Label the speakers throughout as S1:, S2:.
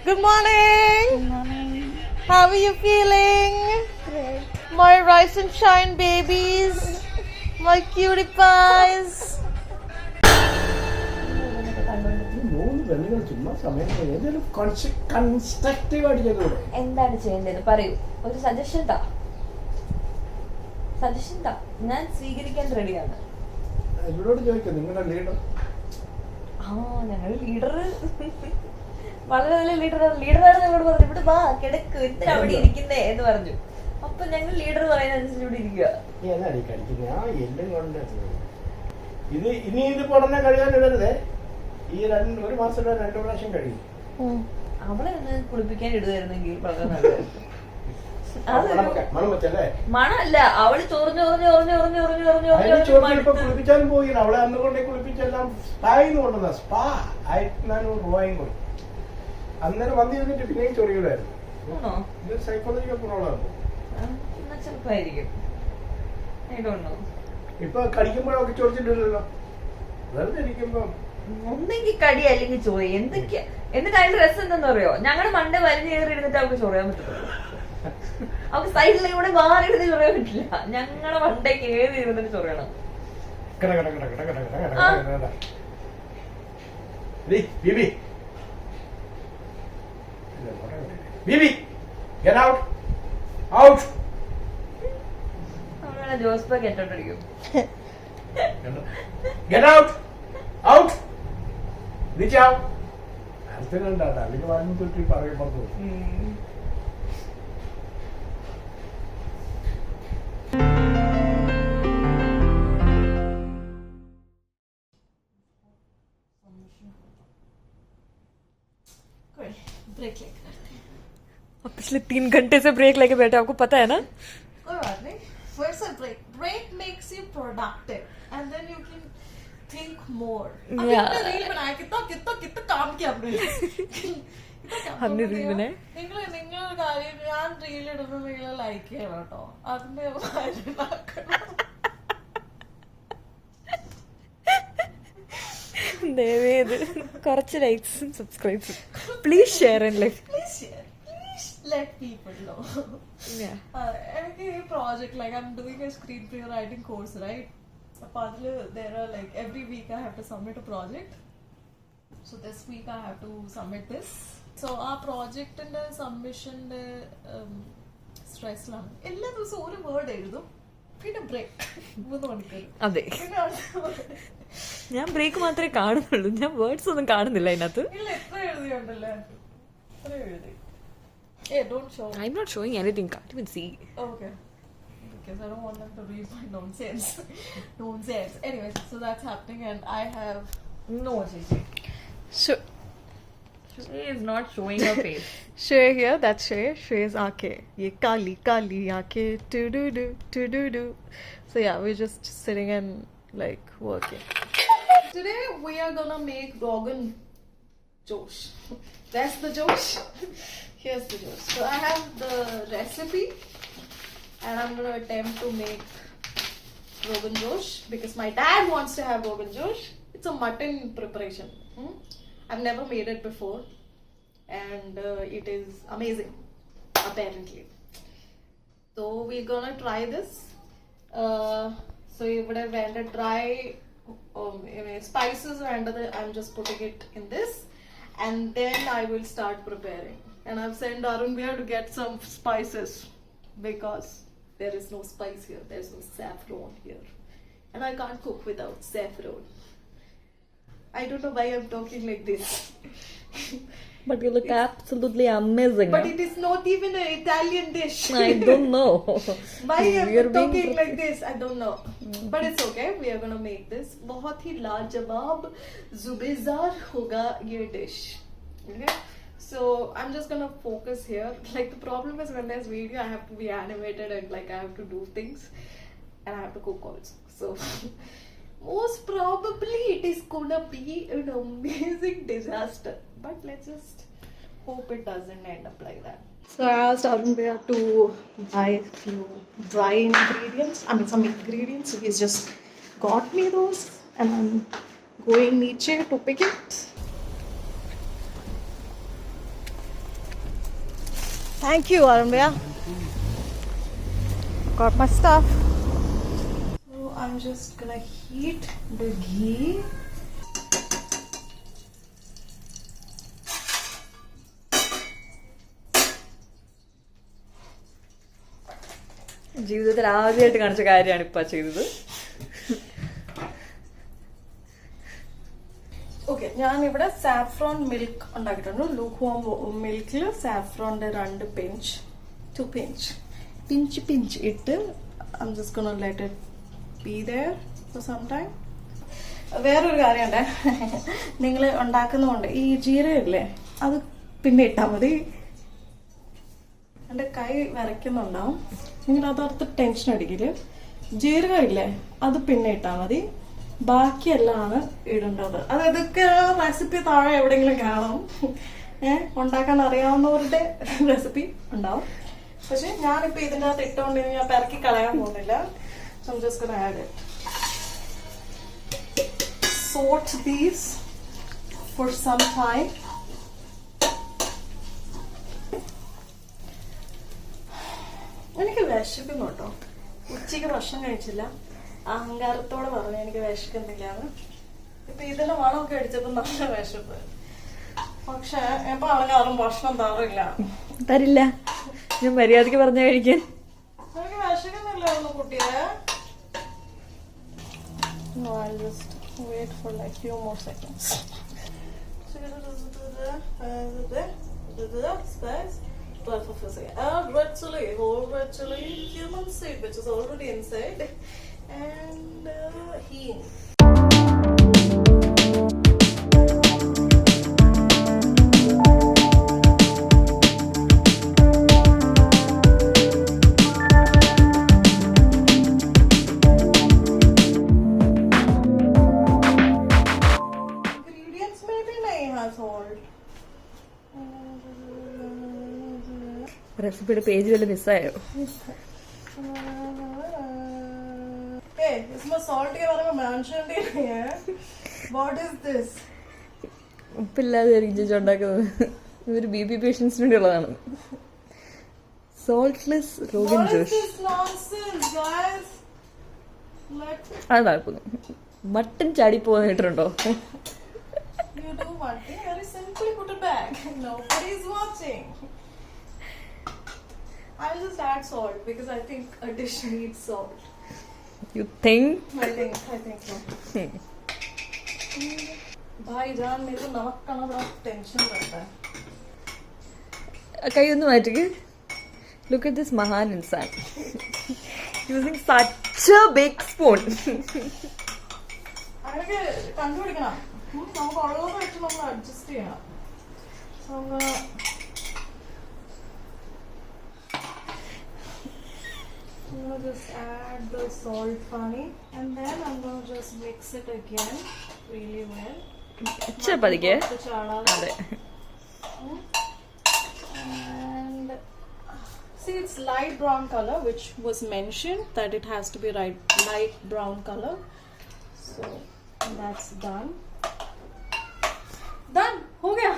S1: Good morning.
S2: Good morning.
S1: How are you feeling?
S2: Great.
S1: My rise and shine babies. My cutie pies.
S2: എന്താണ് ചെയ്യേണ്ടത് പറയൂ, ഒരു suggestion താ. ഞാൻ സ്വീകരിക്കാൻ റെഡിയാണ്. ഞങ്ങൾ ലീഡർ വളരെ നല്ല ലീഡറാണ് ഞങ്ങളോട് പറഞ്ഞു. ഇവിടെ വാ കിടക്ക്, എന്തിനാ അവിടെ ഇരിക്കുന്നേ എന്ന് പറഞ്ഞു. അപ്പൊ ഞങ്ങൾ ലീഡർ പറയുന്ന അനുസരിച്ച് ഇവിടെ ഇരിക്കുക.
S3: ഇത് ഇനി ഇത് പഠനം കഴിയാൻ ഇടരുതേ. ഈ ഒരു മാസം 2 പ്രാവശ്യം കഴിയും.
S2: അവളെ ഒന്ന് കുളിപ്പിക്കാൻ ഇടുവായിരുന്നെങ്കിൽ വളരെ നല്ലതായിരുന്നു. മണല്ല, അവള്
S3: കുളിപ്പിച്ചാലും പോയി. അവളെ അന്ന് കൊണ്ടേ കുളിപ്പിച്ചെല്ലാം സ്പായിന്ന് കൊണ്ടുവന്ന സ്പാ ആയിട്ട് പോയി. അന്നേരം വന്നിരുന്നിട്ട് പിന്നെയും ചൊറിയിലായിരുന്നു. ഇത് സൈക്കോളജിക്കൽ പ്രോബ്ലം.
S2: ചെറുപ്പായിരിക്കും.
S3: ഇപ്പൊ കടിക്കുമ്പോഴൊക്കെ ചൊറിച്ചിട്ടില്ലല്ലോ, വെറുതെ ഇരിക്കുമ്പോ
S2: ഒന്നെങ്കിൽ കടി അല്ലെങ്കിൽ ചോറി എന്തൊക്കെയാ. എന്നിട്ട് അതിന്റെ രസം എന്താന്ന് പറയോ, ഞങ്ങളുടെ മണ്ട വലിഞ്ഞു കയറി ഇരുന്നിട്ട് അവർക്ക് ചൊറിയാൻ പറ്റത്തുള്ളൂ. അവർക്ക് സൈഡിലൂടെ മാറി ഇരുന്ന് ചൊറിയാൻ പറ്റില്ല. ഞങ്ങളുടെ മണ്ടയ്ക്ക് ഏത് ഇരുന്നിട്ട് ചൊറിയണം. ജോസ്പ കേട്ടോണ്ടിരിക്കും.
S3: അല്ലെങ്കിൽ വാങ്ങി തൊട്ടി പറയുമ്പോൾ
S1: ब्रेक लेके करते हैं.
S2: अब पिछले 3 घंटे से ब्रेक लेके बैठे, आपको पता है ना.
S1: कोई बात नहीं, फिर से break makes you productive and then you can think more. अभी हमने रील बनाया, कितना काम किया
S2: हमने रील बनाया.
S1: നിങ്ങൾ കാര്യം ഞാൻ റീൽ ഇടുന്നത് നിങ്ങൾ ലൈക്ക് ചെയ്യണം കേട്ടോ. അതിന്റെ
S2: കുറച്ച് ലൈക്സും സബ്സ്ക്രൈബ്സും please share and like.
S1: let people know. എനിക്ക് ഈ project, like I'm doing a screenplay writing course, right? There are like every week I have to submit a project. So this week I have to submit this. So our project and the submission stress ലാണ്. എല്ലാ ദിവസവും ഒരു word എഴുതും, പിന്നെ break 3 മണിക്കൂർ.
S2: അതെ, ഞാൻ break മാത്രമേ കാണുന്നുള്ളൂ, ഞാൻ വേർഡ്സ് ഒന്നും കാണുന്നില്ല അതിനകത്ത്.
S1: ഇല്ല, എത്ര എഴുതിയുണ്ടല്ലേ, എത്ര എഴുതി. Hey, don't show.
S2: I'm not showing anything, can't even see.
S1: Okay. Because I don't want them to read my nonsense. Anyways, so that's happening and I have no Shishi.
S2: So she is not showing her face.
S1: Shay here, that's Shay. Shay's aake. Ye kali aake to do. So yeah, we're just sitting and like working. Today we are gonna make Rogan Josh. That's the Josh. Here's the Josh. So I have the recipe and I'm gonna attempt to make Rogan Josh because my dad wants to have Rogan Josh. It's a mutton preparation. I've never made it before and it is amazing apparently. So we're gonna try this. So you would have rendered dry spices and I'm just putting it in this and then I will start preparing. And I've sent Arun Bhaiya to get some spices because there is no spice here, there's no saffron here and I can't cook without saffron. I don't know why I'm talking like this.
S2: But you look absolutely amazing.
S1: But it is not even an Italian dish.
S2: I don't know.
S1: Why am I talking like this? I don't know. But it's okay. We are gonna make this. बहुत ही लाजवाब ज़ुबेज़ार होगा ये dish. Okay. So I'm just gonna focus here. Like the problem is when there's video, I have to be animated and like I have to do things, and I have to cook also. So most probably it is gonna be an amazing disaster. But let's just hope it doesn't end up like that. So I asked Arun Bhaiya to buy a few dry ingredients. I mean some ingredients. So he's just got me those, and I'm going niche to pick it. Thank you, Arambya. Got my stuff. So I'm just gonna heat the ghee.
S2: ജീവിതത്തിൽ ആദ്യമായിട്ട് കാണിച്ച കാര്യമാണ് ഇപ്പൊ ചെയ്തത്.
S1: Okay, ഞാനിവിടെ saffron milk ഉണ്ടാക്കിയിട്ടുണ്ട്. Luke warm മിൽക്കിൽ സാഫ്രോണിന്റെ 2 pinch 2 pinch ഇട്ട് I'm just gonna let it be there for some time. വേറൊരു കാര്യമുണ്ട്, നിങ്ങൾ ഉണ്ടാക്കുന്നതുകൊണ്ട് ഈ ജീരകമില്ലേ അത് പിന്നെ ഇട്ടാൽ മതി. എൻ്റെ കൈ വരയ്ക്കുന്നുണ്ടാവും, നിങ്ങൾ അതോർത്ത് ടെൻഷൻ അടിക്കില്ല. ജീരകം ഇല്ലേ അത് പിന്നെ ഇട്ടാൽ മതി, ബാക്കിയെല്ലാം ഇടേണ്ടത്. അത് ഇതൊക്കെ റെസിപ്പി താഴെ എവിടെയെങ്കിലും കാണും. ഉണ്ടാക്കാൻ അറിയാവുന്നവരുടെ റെസിപ്പി ഉണ്ടാവും. പക്ഷെ ഞാനിപ്പോ ഇതിൻ്റെ അകത്ത് ഇട്ടുകൊണ്ട് ഞാൻ പെരക്കി കളയാൻ പോകുന്നില്ല. So I'm just gonna add it. Sort these for some time. എനിക്ക് വിശക്കുന്നു കേട്ടോ. ഉച്ചയ്ക്ക് ഭക്ഷണം കഴിച്ചില്ല, അഹങ്കാരത്തോടെ പറഞ്ഞു എനിക്ക് വിശക്കുന്നില്ലാന്ന്. ഇപ്പൊ ഇതിന്റെ മണമൊക്കെ അടിച്ചപ്പോ നല്ല വിശപ്പ്. പക്ഷെ എപ്പോ ആണെങ്കിൽ ആരും ഭക്ഷണം
S2: തരില്ല. ഞാൻ മര്യാദക്ക് പറഞ്ഞ കഴിക്കാൻ.
S1: എനിക്ക് വിശക്കുന്നില്ലായിരുന്നു കുട്ടിയെ. No, I'll just wait for like few more seconds. Red chili, whole red chili, cumin seed which is already inside, and hing. Ingredients maybe nahi hai salt.
S2: റെസിപ്പിയുടെ പേജ് വല്ല മിസ്സായോ?
S1: इसमें सॉल्ट के बारे में मेंशन ही नहीं है. What is this?
S2: ഉപ്പില്ലാതെ ചേച്ചി ഉണ്ടാക്കുന്നത് ഇതൊരു BP പേഷ്യൻസിന് വേണ്ടിയുള്ളതാണ്. Saltless rogan
S1: What is
S2: josh.
S1: this nonsense, guys?
S2: അതാക്കുന്നു. മട്ടൻ ചാടി പോന്നിട്ടുണ്ടോ?
S1: You do one thing, very simply put it back. Nobody is watching. I'll just add salt because I think a dish needs salt.
S2: You think?
S1: I think so. भाईजान मेरे को नमक का ना बड़ा टेंशन रहता है.
S2: കൈ ഒന്ന് മാറ്റിക്ക്. Look at this മഹാൻ Insaan using such a big spoon.
S1: അങ്ങനെയൊക്കെ കണ്ടുപിടിക്കണം. നമുക്ക് ഉള്ളത് വെച്ച് നമ്മൾ അഡ്ജസ്റ്റ് ചെയ്യണം. So I'm gonna just add the salt honey and then I'm gonna just mix it again really well.
S2: പതിക്കെ.
S1: അതെ. And see, it's light brown color, which was mentioned that it has to be light brown color. So that's done. हो गया.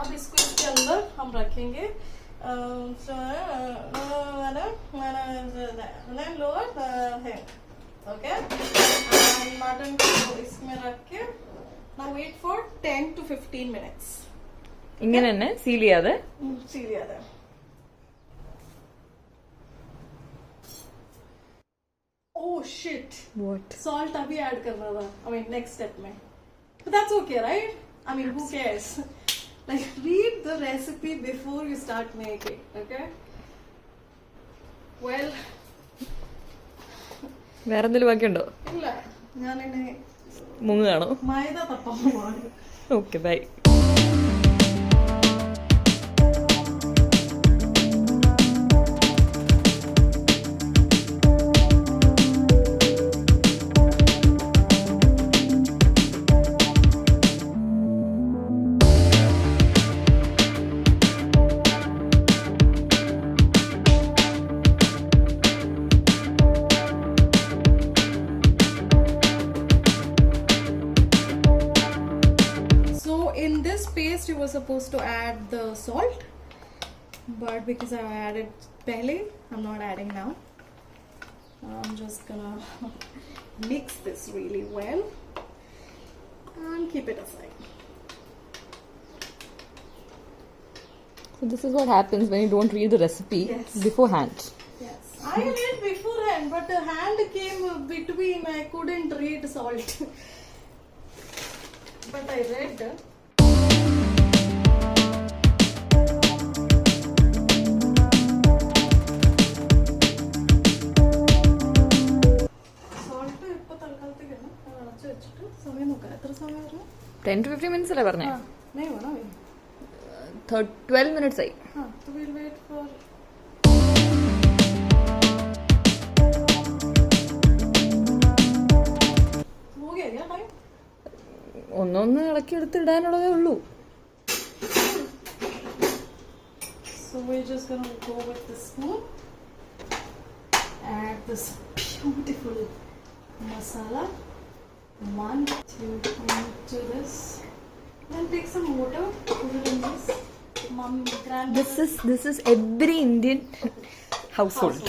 S1: अब इसको इसके अंदर हम रखेंगे lower है. ओके, मटन को इसमें रख के now wait for 10 to 15 minutes.
S2: ഇങ്ങനെ തന്നെ സീൽ ചെയ്യാതെ.
S1: सील याद है. Oh shit.
S2: What?
S1: Salt अभी ऐड करना था. I mean next step में. But that's okay, right? I mean who cares? Like read the recipe before you start making. Okay? Well.
S2: വേറെന്തെങ്കിലും ബാക്കിയുണ്ടോ?
S1: ഇല്ല, ഞാനിനി
S2: മുങ്ങാണോ?
S1: മൈദ തപ്പാൻ പോവാണ്.
S2: Okay bye.
S1: in this paste you were supposed to add the salt, but because I added pehle, I'm not adding now. I'm just gonna mix this really well and keep it aside.
S2: So this is what happens when you don't read the recipe
S1: Yes.
S2: beforehand.
S1: Yes, I read beforehand, but the hand came between. I couldn't read salt. But I read. Salt ഇപ്പൊ തൽക്കാലത്തേക്കാണ് അടച്ചു വെച്ചിട്ട് സമയം നോക്കാം എത്ര സമയം വരും
S2: 10 to 15 minutes അല്ലേ പറഞ്ഞേ?
S1: നെയ് വേണോ
S2: 12 minutes ആയി.
S1: so we'll wait for हो गया क्या टाइम
S2: ഒന്നൊന്ന് ഇളക്കി എടുത്ത് ഇടാനുള്ളതേ ഉള്ളൂ.
S1: So we're just gonna go with the spoon, add this beautiful masala, 1, 2 into this, then take some water, put it in this. Mom, grandmother.
S2: This is every Indian household.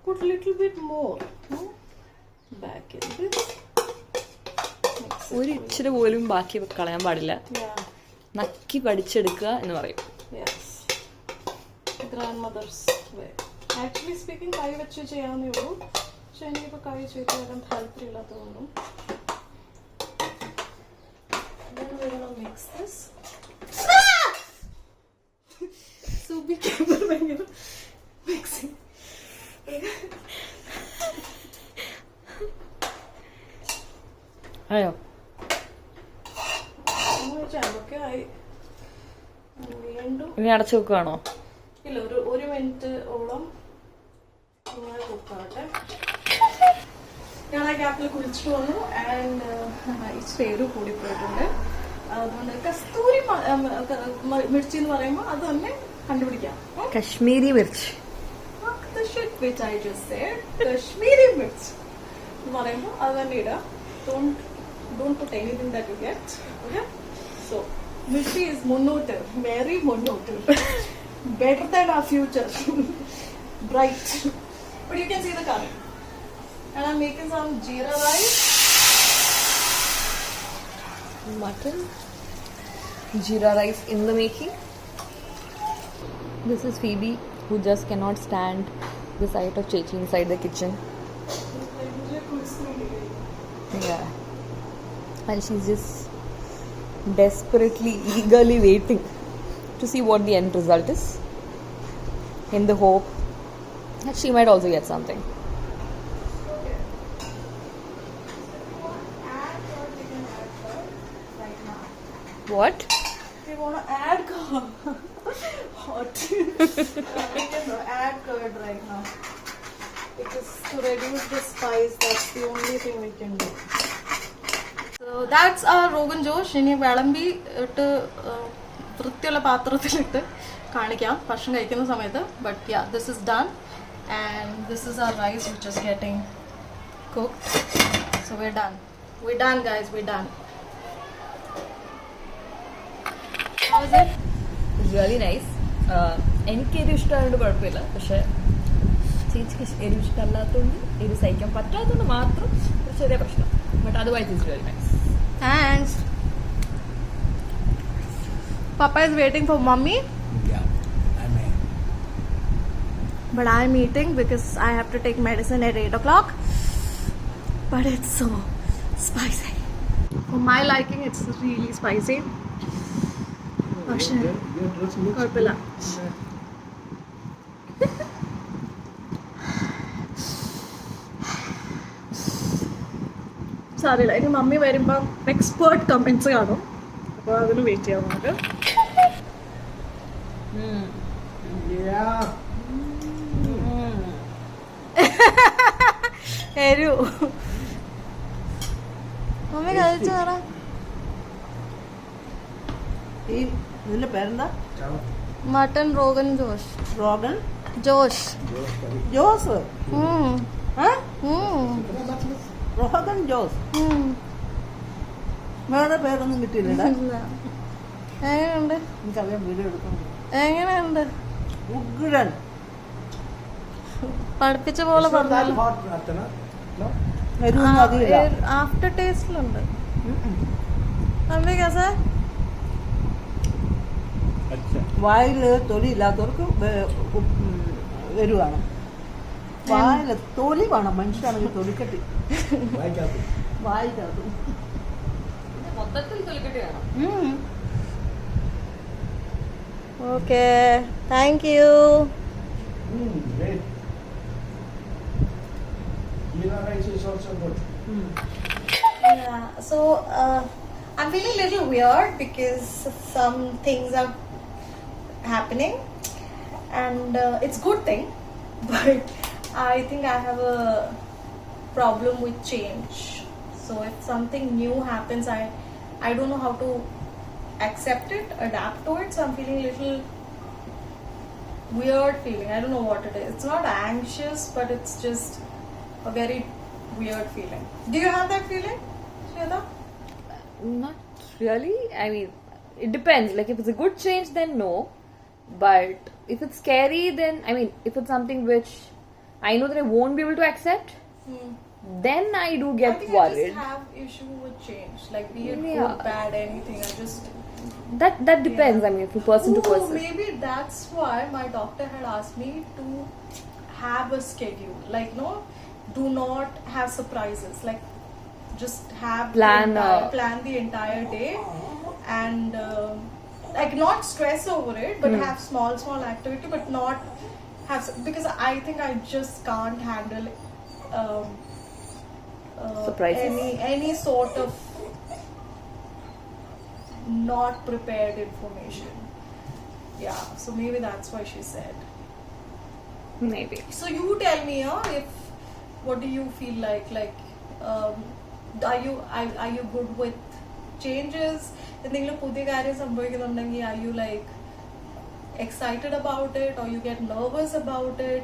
S1: Put a little bit more. Back in this.
S2: ഒരു ഇച്ചിരി പോലും ബാക്കി കളയാൻ പാടില്ല.
S1: Yeah.
S2: നക്കി പഠിച്ചെടുക്കുക എന്ന് പറയും.
S1: Yes. Grandmother's way. Actually speaking, കൈ വെച്ച് ചെയ്യാവുന്നേ ഉള്ളൂ. പക്ഷെ എനിക്കിപ്പോൾ കൈ ചെയ്ത് തരാൻ താല്പര്യമില്ലാത്തതുകൊണ്ടും. Then we're gonna mix this. So be careful when you're mixing.
S2: അയ്യോ
S1: ഒക്കെ ആയി വീണ്ടും
S2: ഇനി അടച്ചു വെക്കുകയാണോ?
S1: ഇല്ല ഒരു മിനിറ്റ് ഓളം ഇങ്ങനെ കുക്കാട്ടെ. ഞാൻ ആ ഗ്യാപ്പിൽ കുളിച്ചിട്ട് വന്നു ആൻഡ് ഇച്ചിരി എരിവ് കൂടിപ്പോയിട്ടുണ്ട്. അതുകൊണ്ട് കസ്തൂരി മിർച്ചി എന്ന് പറയുമ്പോൾ അത് തന്നെ കണ്ടുപിടിക്കാം.
S2: കശ്മീരി മിർച്ച്.
S1: കശ്മീരി മിർച്ച് എന്ന് പറയുമ്പോൾ അത് തന്നെ ഇടാം. Don't put anything that you get. Okay? So, Mirchi is monoter, very monoter. Better than our future. Bright. But you can see the color. And I'm making some jeera rice.
S2: Mutton. Jeera rice in the making. This is Phoebe, who just cannot stand the sight of Chechi inside the kitchen. Yeah. And she's just desperately, eagerly waiting to see what the end result is, in the hope that she might also get something.
S1: Okay. Add curd, we can add curd right now.
S2: What?
S1: We want to add curd. Hot. We can add curd right now. Because to reduce the spice, that's the only thing we can do. So that's our Rogan Josh. ഇനി വിളമ്പി ഇട്ട് വൃത്തിയുള്ള പാത്രത്തിലിട്ട് കാണിക്കാം ഭക്ഷണം കഴിക്കുന്ന സമയത്ത്. But yeah, this is done. And this is our rice which is getting cooked. So we're done. We're done, guys. We're done. How is it?
S2: It's really nice. എനിക്ക് എരിവ് ഇഷ്ടമായതുകൊണ്ട് കുഴപ്പമില്ല. പക്ഷേ ചേച്ചിക്ക് എരിവ് ഇഷ്ടമല്ലാത്തതുകൊണ്ട് എരിവ് സഹിക്കാൻ പറ്റാത്തതുകൊണ്ട് മാത്രം ഒരു ചെറിയ പ്രശ്നം. But otherwise it's really nice.
S1: Thanks. Papa is waiting for mommy.
S3: Yeah, I mean.
S1: But I'm eating because I have to take medicine at 8 o'clock. But it's so spicy. For my liking, it's really spicy. Actually, കുഴപ്പമില്ല. സാറില്ല ഇനി mummy വരുമ്പം expert comments കാണും. അപ്പോൾ അതിന് wait ചെയ്യാം നമുക്ക്.
S3: Yeah.
S1: എരു മമ്മി കഴിച്ചു പറ.
S4: ഇതിന്റെ പേരെന്താ?
S1: Mutton Rogan Josh.
S4: Rogan
S1: Josh.
S4: Jose. Rogan Jose. വേറെ പേരൊന്നും കിട്ടിയില്ലടാ.
S1: എങ്ങനെയുണ്ട്?
S4: എനിക്കറിയാം വീഡിയോ എടുക്കണം.
S1: എങ്ങനെയുണ്ട്?
S4: ഉഗ്രൻ.
S1: പഠിപ്പിച്ച പോലെ
S3: It's not that
S1: പറഞ്ഞല്ലോ.
S3: hot, Archana. No?
S4: എരിവൊന്നും അധികമില്ല.
S1: ആഫ്റ്റർ ടേസ്റ്റിലുണ്ട്. അമ്മയ്ക്കാ സാർ
S4: വായില് തൊലി ഇല്ലാത്തവർക്ക് വരുവാണ്. വായില് തൊലി വേണം. മനുഷ്യരാണെങ്കിൽ തൊലിക്കട്ടി
S3: വായിക്കാത്ത.
S4: വായിക്കകത്ത്.
S2: മൊത്തത്തിൽ തൊലിക്കട്ടി വേണം.
S1: Okay, thank you.
S3: Great. Jeera rice is also good.
S1: Yeah, so I'm feeling a little weird because some things are happening, and it's good thing, but I think I have a problem with change. So if something new happens, I don't know how to accept it, adapt to it. So I'm feeling a little weird feeling. I don't know what it is. It's not anxious, but it's just a very weird feeling. Do you have that feeling, Shweta?
S2: Not really. I mean, it depends. Like if it's a good change, then no. But if it's scary, then I mean, if it's something which I know that I won't be able to accept, then I do
S1: I
S2: get
S1: think
S2: worried.
S1: I just have issue with change. Like be it
S2: Yeah.
S1: good, bad, anything. I just
S2: That depends.
S1: Yeah.
S2: I mean, from person to person.
S1: Maybe that's why my doctor had asked me to have a schedule. Like no, do not have surprises. Like just have
S2: Plan,
S1: plan the entire day, and like not stress over it, but have small activity, but not have because I think I just can't handle
S2: Surprises.
S1: any sort of not prepared information. Yeah, so maybe that's why she said.
S2: Maybe.
S1: So you tell me, if what do you feel like? Like, are you good with changes? എന്തെങ്കിലും പുതിയ കാര്യം സംഭവിക്കുന്നുണ്ടെങ്കിൽ are you like excited about it or you get nervous about it?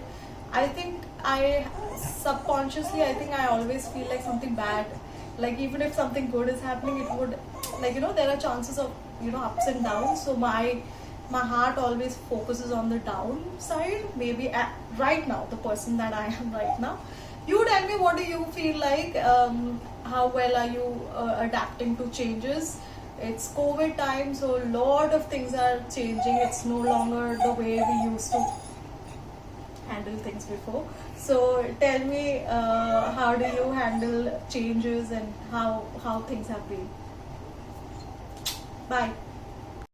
S1: I think subconsciously I always feel like something bad. Like even if something good is happening, it would like there are chances of ups and downs. So my heart always focuses on the downside. Maybe right now, the person that I am right now. You tell me, what do you feel like? How well are you adapting to changes? It's COVID time, so a lot of things are changing. It's no longer the way we used to handle things before. So tell me, how do you handle changes and how things have been? Bye.